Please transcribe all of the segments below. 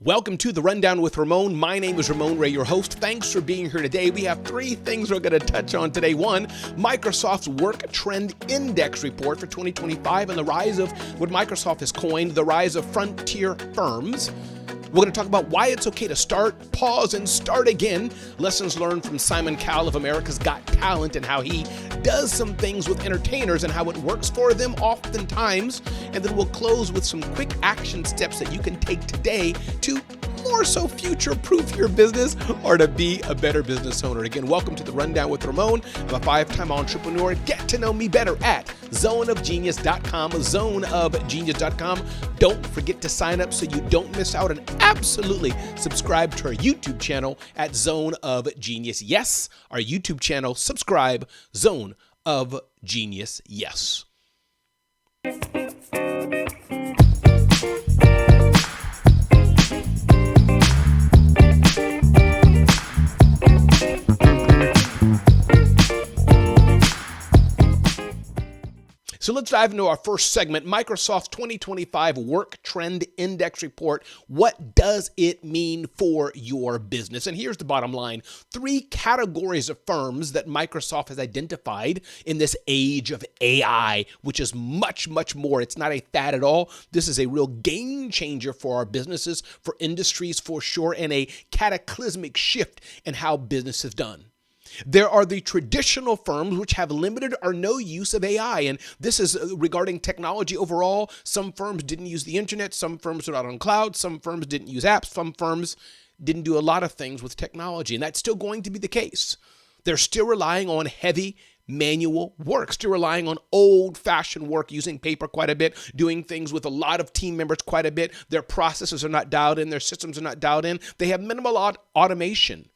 Welcome to the Rundown with Ramon. My name is Ramon Ray, your host. Thanks for being here today. We have three things we're going to touch on today. One, Microsoft's Work Trend Index report for 2025 and the rise of what Microsoft has coined the rise of frontier firms. We're going to talk about why it's okay to start, pause, and start again. Lessons learned from Simon Cowell of America's Got Talent and how he does some things with entertainers and how it works for them oftentimes. And then we'll close with some quick action steps that you can take today to more so future-proof your business or to be a better business owner. Again, welcome to the Rundown with Ramon. I'm a five-time entrepreneur. Get to know me better at zoneofgenius.com, zoneofgenius.com. Don't forget to sign up so you don't miss out, and absolutely subscribe to our YouTube channel at Zone of Genius. Yes, our YouTube channel. Subscribe, Zone of Genius. Yes. So let's dive into our first segment, Microsoft's 2025 Work Trend Index report. What does it mean for your business? And here's the bottom line. Three categories of firms that Microsoft has identified in this age of AI, which is much, much more. It's not a fad at all. This is a real game changer for our businesses, for industries for sure, and a cataclysmic shift in how business is done. There are the traditional firms which have limited or no use of AI, and this is regarding technology overall. Some firms didn't use the internet, some firms are not on cloud, some firms didn't use apps, some firms didn't do a lot of things with technology, and that's still going to be the case. They're still relying on heavy manual work, still relying on old-fashioned work, using paper quite a bit, doing things with a lot of team members quite a bit. Their processes are not dialed in, their systems are not dialed in. They have minimal automation.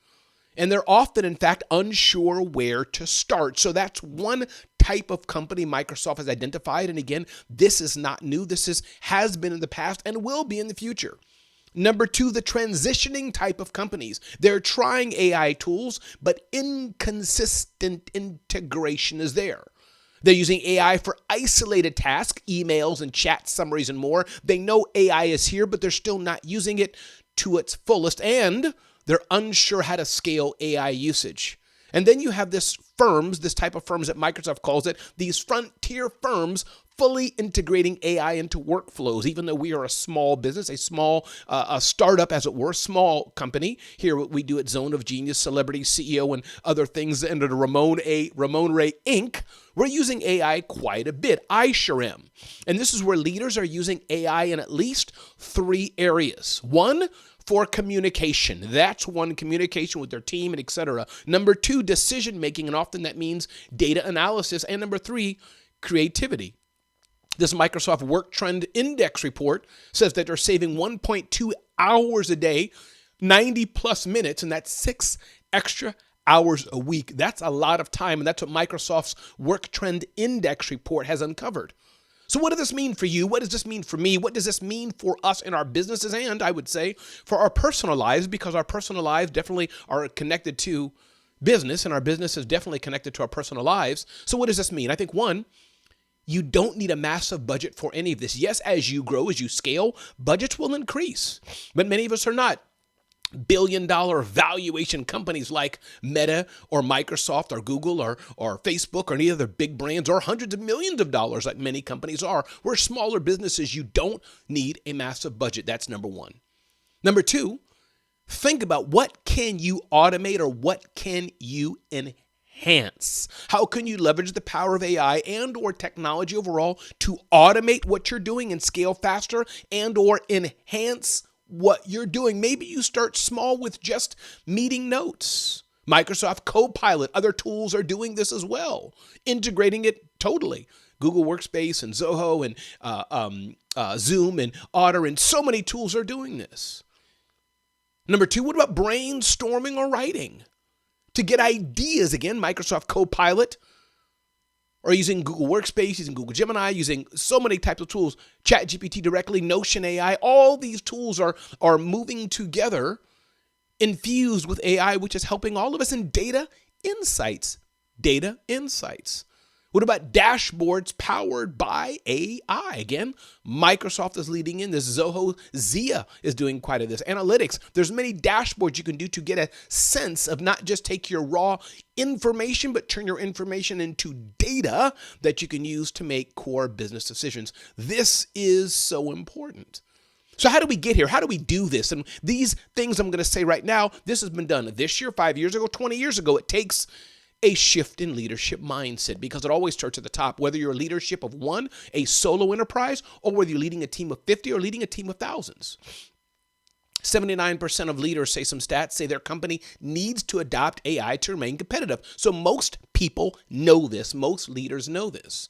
And they're often, in fact, unsure where to start. So that's one type of company Microsoft has identified. And again, this is not new. This has been in the past and will be in the future. Number two, the transitioning type of companies. They're trying AI tools, but inconsistent integration is there. They're using AI for isolated tasks, emails and chat summaries and more. They know AI is here, but they're still not using it to its fullest. And they're unsure how to scale AI usage. And then you have this type of firms that Microsoft calls it, these frontier firms fully integrating AI into workflows. Even though we are a small business, a small startup, as it were, small company. Here, what we do at Zone of Genius, Celebrity CEO, and other things under the Ramon Ray Inc., we're using AI quite a bit. I sure am. And this is where leaders are using AI in at least three areas. One, for communication. That's one, communication with their team and etc. Number two, decision making, and often that means data analysis. And number three, creativity. This Microsoft Work Trend Index report says that they're saving 1.2 hours a day, 90 plus minutes, and that's 6 extra hours a week. That's a lot of time, and that's what Microsoft's Work Trend Index report has uncovered. So what does this mean for you? What does this mean for me? What does this mean for us in our businesses and, I would say, for our personal lives? Because our personal lives definitely are connected to business, and our business is definitely connected to our personal lives. So what does this mean? I think, one, you don't need a massive budget for any of this. Yes, as you grow, as you scale, budgets will increase. But many of us are not billion-dollar valuation companies like Meta or Microsoft or Google or Facebook or any other big brands, or hundreds of millions of dollars like many companies are. We're smaller businesses. You don't need a massive budget. That's number one. Number two, think about what can you automate or what can you enhance? How can you leverage the power of AI and or technology overall to automate what you're doing and scale faster and or enhance what you're doing? Maybe you start small with just meeting notes. Microsoft Copilot, other tools are doing this as well, integrating it totally. Google Workspace and Zoho and Zoom and Otter and so many tools are doing this. Number two, what about brainstorming or writing? To get ideas, again, Microsoft Copilot, or using Google Workspace, using Google Gemini, using so many types of tools, ChatGPT directly, Notion AI, all these tools are moving together, infused with AI, which is helping all of us in data insights. Data insights. What about dashboards powered by AI? Again, Microsoft is leading in this. Zoho Zia is doing quite a this. Analytics, there's many dashboards you can do to get a sense of not just take your raw information, but turn your information into data that you can use to make core business decisions. This is so important. So how do we get here? How do we do this? And these things I'm going to say right now, this has been done this year, 5 years ago, 20 years ago. It takes a shift in leadership mindset because it always starts at the top, whether you're a leadership of one, a solo enterprise, or whether you're leading a team of 50 or leading a team of thousands. 79% of leaders, say some stats, say their company needs to adopt AI to remain competitive. So most people know this. Most leaders know this.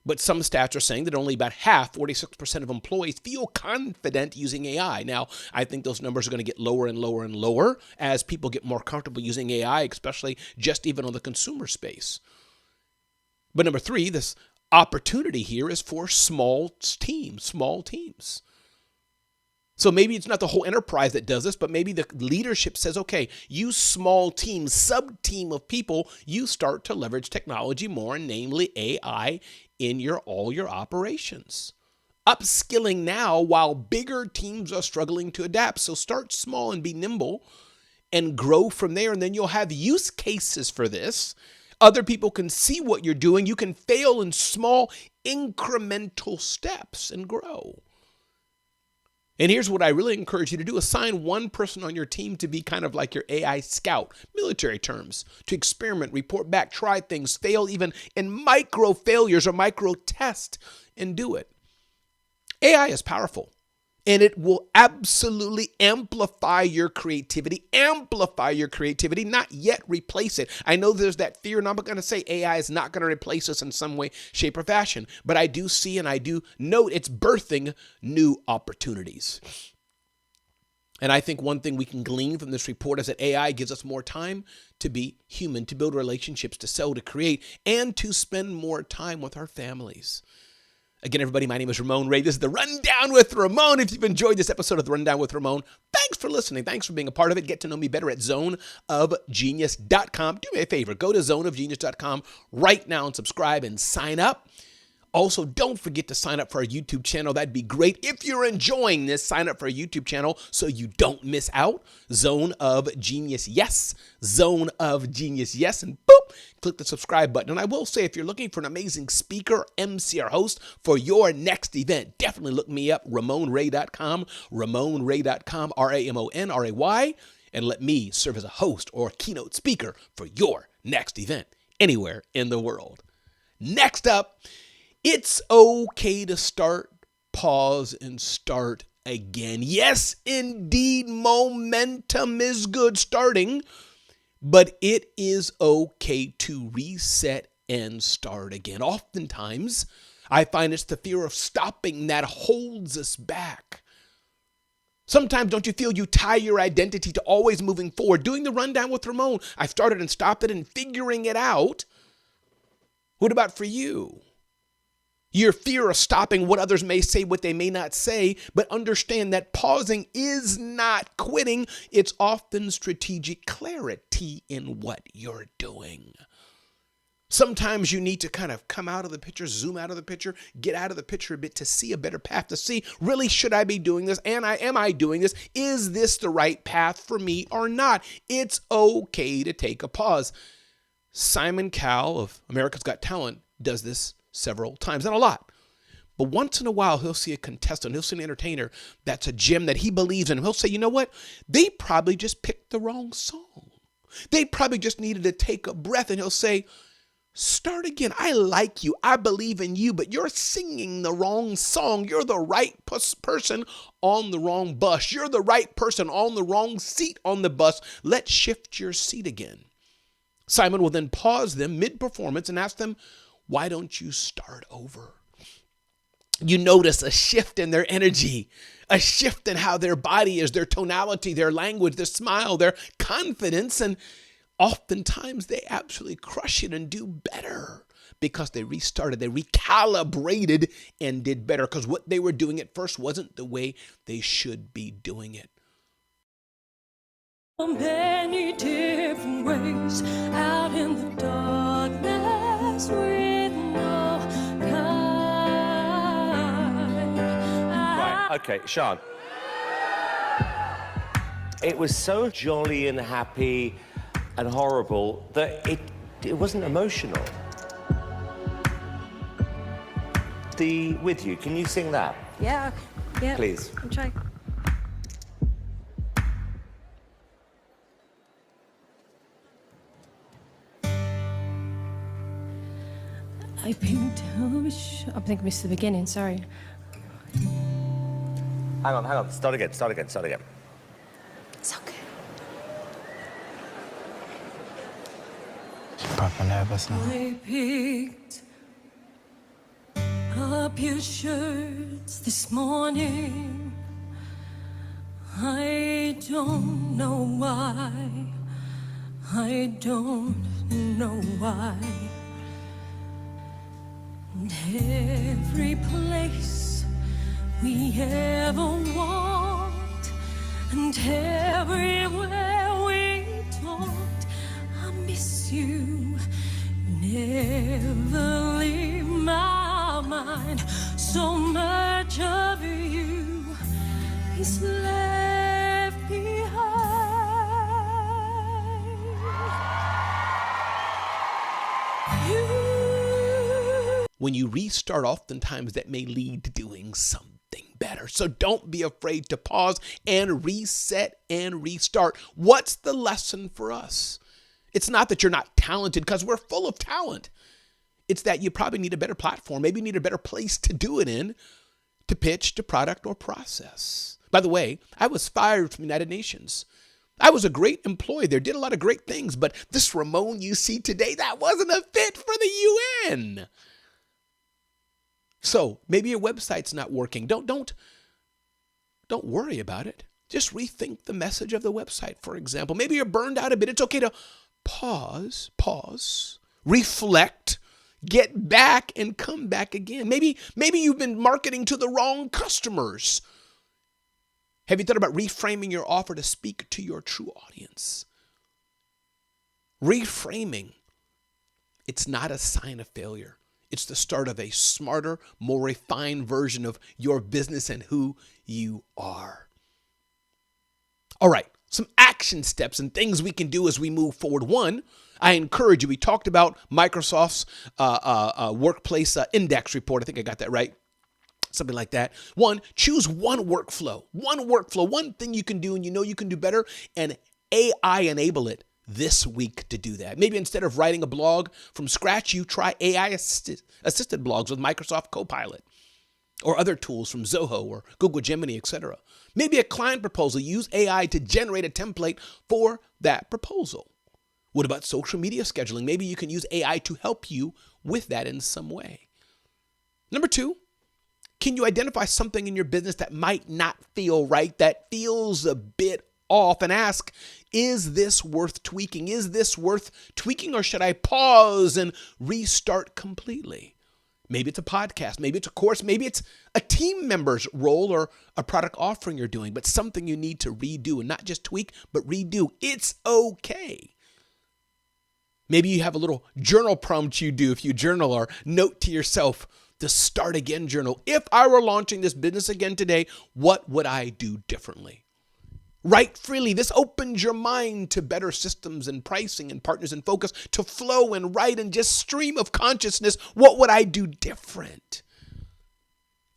But some stats are saying that only about half, 46% of employees feel confident using AI. Now, I think those numbers are going to get lower and lower and lower as people get more comfortable using AI, especially just even on the consumer space. But number three, this opportunity here is for small teams. So maybe it's not the whole enterprise that does this, but maybe the leadership says, okay, you small team, sub-team of people, you start to leverage technology more, namely AI, in all your operations. Upskilling now while bigger teams are struggling to adapt. So start small and be nimble and grow from there. And then you'll have use cases for this. Other people can see what you're doing. You can fail in small incremental steps and grow. And here's what I really encourage you to do. Assign one person on your team to be kind of like your AI scout, military terms, to experiment, report back, try things, fail even in micro failures or micro test and do it. AI is powerful and it will absolutely amplify your creativity, not yet replace it. I know there's that fear, and I'm not going to say AI is not going to replace us in some way, shape, or fashion, but I do see and I do note it's birthing new opportunities. And I think one thing we can glean from this report is that AI gives us more time to be human, to build relationships, to sell, to create, and to spend more time with our families. Again, everybody, my name is Ramon Ray. This is The Rundown with Ramon. If you've enjoyed this episode of The Rundown with Ramon, thanks for listening. Thanks for being a part of it. Get to know me better at zoneofgenius.com. Do me a favor. Go to zoneofgenius.com right now and subscribe and sign up. Also, don't forget to sign up for our YouTube channel. That'd be great. If you're enjoying this, sign up for our YouTube channel so you don't miss out. Zone of Genius, yes. Zone of Genius, yes. And boop, click the subscribe button. And I will say, if you're looking for an amazing speaker, MC, or host for your next event, definitely look me up, RamonRay.com, RamonRay.com, RamonRay, and let me serve as a host or keynote speaker for your next event anywhere in the world. Next up, it's okay to start, pause, and start again. Yes, indeed, momentum is good starting, but it is okay to reset and start again. Oftentimes, I find it's the fear of stopping that holds us back. Sometimes don't you feel you tie your identity to always moving forward? Doing the Rundown with Ramon, I started and stopped it and figuring it out. What about for you? Your fear of stopping what others may say, what they may not say, but understand that pausing is not quitting. It's often strategic clarity in what you're doing. Sometimes you need to kind of come out of the picture, zoom out of the picture, get out of the picture a bit to see a better path, to see, really, should I be doing this? Am I doing this? Is this the right path for me or not? It's okay to take a pause. Simon Cowell of America's Got Talent does this several times, not a lot. But once in a while, he'll see a contestant, he'll see an entertainer that's a gem that he believes in. He'll say, you know what? They probably just picked the wrong song. They probably just needed to take a breath. And he'll say, start again. I like you. I believe in you, but you're singing the wrong song. You're the right person on the wrong bus. You're the right person on the wrong seat on the bus. Let's shift your seat again. Simon will then pause them mid-performance and ask them, why don't you start over? You notice a shift in their energy, a shift in how their body is, their tonality, their language, their smile, their confidence. And oftentimes they absolutely crush it and do better because they restarted, they recalibrated and did better because what they were doing at first wasn't the way they should be doing it. Many different ways out in the darkness. with no guide. Right, okay, Sean. It was so jolly and happy and horrible that it wasn't emotional. With You, can you sing that? Yeah, yeah. Please. I'll try. I picked up I think I missed the beginning, sorry. Hang on. Start again. It's okay. Proper nervous now. I picked up your shirts this morning. I don't know why. I don't know why. And every place we ever walked, and everywhere we talked, I miss you. Never leave my mind. So much of you is left behind. When you restart, oftentimes that may lead to doing something better. So don't be afraid to pause and reset and restart. What's the lesson for us? It's not that you're not talented, because we're full of talent. It's that you probably need a better platform. Maybe you need a better place to do it in, to pitch, to product, or process. By the way, I was fired from United Nations. I was a great employee there, did a lot of great things, but this Ramon you see today, that wasn't a fit for the UN. So maybe your website's not working. Don't worry about it. Just rethink the message of the website, for example. Maybe you're burned out a bit. It's okay to pause, reflect, get back, and come back again. Maybe you've been marketing to the wrong customers. Have you thought about reframing your offer to speak to your true audience? Reframing, it's not a sign of failure. It's the start of a smarter, more refined version of your business and who you are. All right, some action steps and things we can do as we move forward. One, I encourage you, we talked about Microsoft's workplace index report. I think I got that right. Something like that. One, choose one workflow, one thing you can do and you know you can do better, and AI enable it this week to do that. Maybe instead of writing a blog from scratch, you try AI assisted blogs with Microsoft Copilot or other tools from Zoho or Google Gemini, etc. Maybe a client proposal, use AI to generate a template for that proposal. What about social media scheduling? Maybe you can use AI to help you with that in some way. Number two, can you identify something in your business that might not feel right, that feels a bit off, and ask, is this worth tweaking? Is this worth tweaking, or should I pause and restart completely? Maybe it's a podcast, maybe it's a course, maybe it's a team member's role or a product offering you're doing, but something you need to redo, and not just tweak, but redo. It's okay. Maybe you have a little journal prompt you do if you journal, or note to yourself, the Start Again journal. If I were launching this business again today, what would I do differently? Write freely. This opens your mind to better systems and pricing and partners and focus, to flow and write and just stream of consciousness. What would I do different?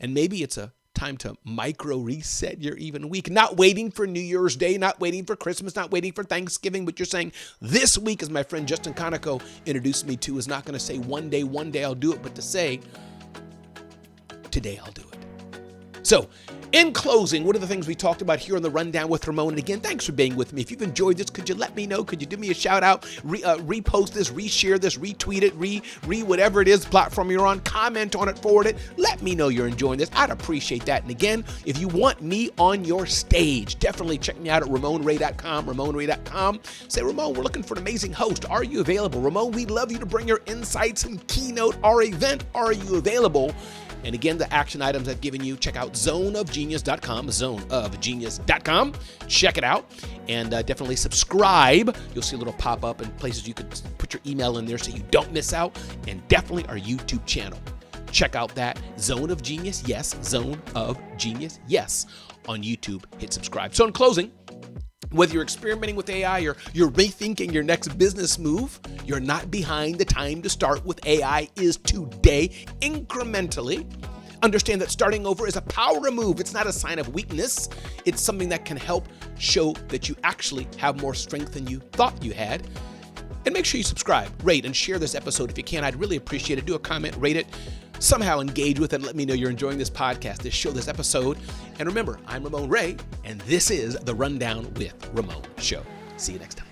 And maybe it's a time to micro reset your even week, not waiting for New Year's Day, not waiting for Christmas, not waiting for Thanksgiving, but you're saying this week, as my friend Justin Conoco introduced me to, is not going to say one day I'll do it, but to say today I'll do it. So, in closing, what are the things we talked about here on the Rundown with Ramon? And again, thanks for being with me. If you've enjoyed this, could you let me know? Could you do me a shout out? Repost this, reshare this, retweet it, whatever it is, platform you're on, comment on it, forward it. Let me know you're enjoying this. I'd appreciate that. And again, if you want me on your stage, definitely check me out at RamonRay.com. Say, Ramon, we're looking for an amazing host. Are you available? Ramon, we'd love you to bring your insights and keynote our event. Are you available? And again, the action items I've given you, check out zoneofgenius.com, zoneofgenius.com. Check it out and definitely subscribe. You'll see a little pop-up and places you could put your email in there so you don't miss out. And definitely our YouTube channel. Check out that Zone of Genius, yes, Zone of Genius, yes, on YouTube. Hit subscribe. So in closing, whether you're experimenting with AI or you're rethinking your next business move, you're not behind. The time to start with AI is today, incrementally. Understand that starting over is a power move. It's not a sign of weakness. It's something that can help show that you actually have more strength than you thought you had. And make sure you subscribe, rate, and share this episode if you can. I'd really appreciate it. Do a comment, rate it, somehow engage with it, and let me know you're enjoying this podcast, this show, this episode. And remember, I'm Ramon Ray, and this is the Rundown with Ramon Show. See you next time.